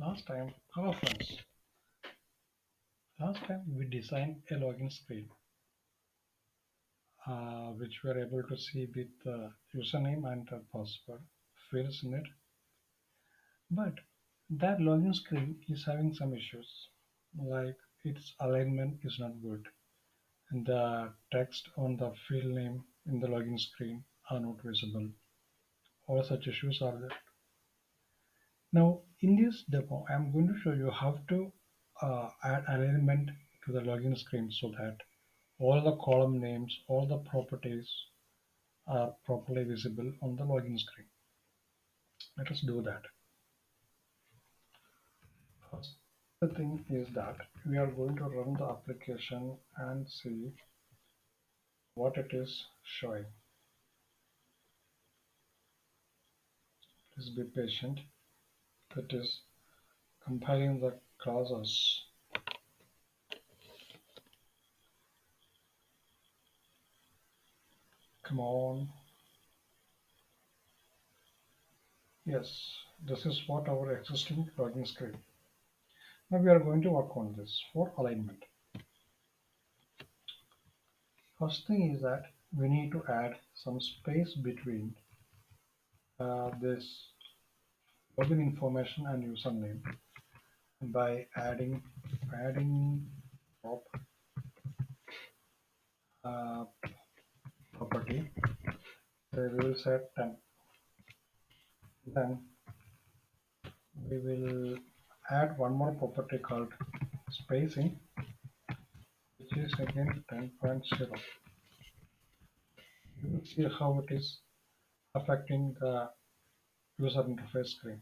Last time, hello friends. Last time we designed a login screen, which we are able to see with username and password fields in it. But that login screen is having some issues, like its alignment is not good, and the text on the field name in the login screen are not visible. All such issues are there. Now, in this demo, I'm going to show you how to add alignment to the login screen so that all the column names, all the properties are properly visible on the login screen. Let us do that. First, the thing is that we are going to run the application and see what it is showing. Please be patient. It is compiling the classes. Come on. Yes, this is what our existing login screen. Now we are going to work on this for alignment. First thing is that we need to add some space between this login information and username by adding padding prop uh, property. So we will set 10. Then we will add one more property called spacing, which is again 10.0. You will see how it is affecting the user interface screen.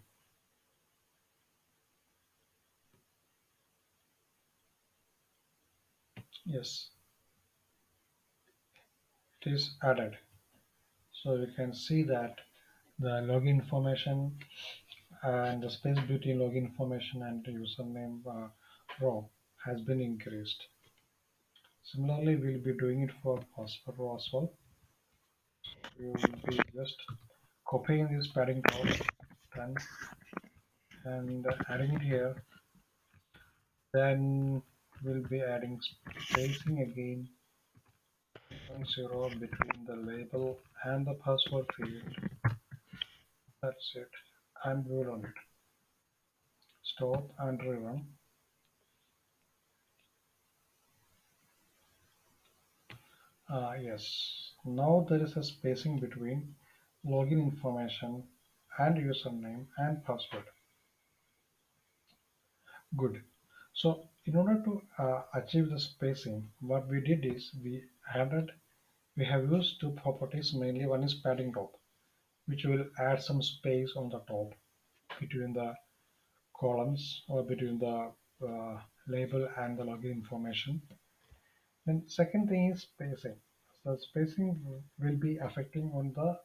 Yes, it is added. So you can see that the login information and the space between login information and the username row has been increased. Similarly, we'll be doing it for password row as well. We will be just copying this padding top 10 and adding it here. Then we'll be adding spacing again 0 between the label and the password field. That's it. And we will run it. Stop and rerun. Yes, now there is a spacing between login information and username and password. Good. So in order to achieve the spacing, what we did is we have used two properties mainly. One is padding top, which will add some space on the top between the columns or between the label and the login information. And second thing is spacing. So spacing will be affecting on the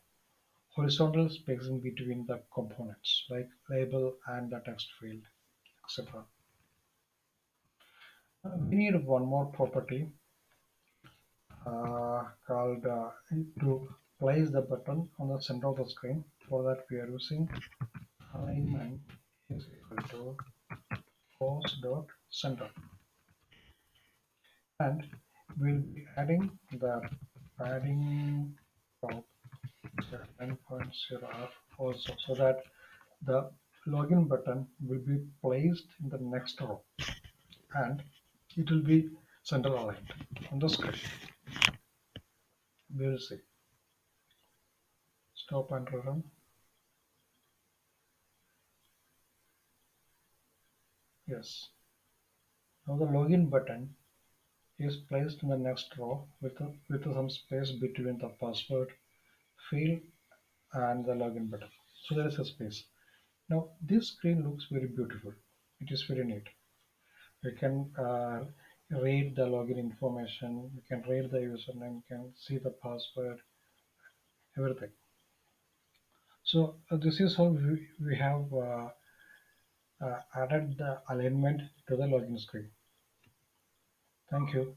horizontal spacing between the components like label and the text field, etc. We need one more property called to place the button on the center of the screen. For that we are using alignment is equal to pose.center, and we'll be adding the padding top 10.0 also, so that the login button will be placed in the next row and it will be center aligned on the screen. We will see. Stop and rerun. Yes. Now the login button is placed in the next row with some space between the password field and the login button. So there is a space. Now this screen looks very beautiful. It is very neat. You can read the login information. You can read the username. You can see the password, everything. So this is how we have added the alignment to the login screen. Thank you.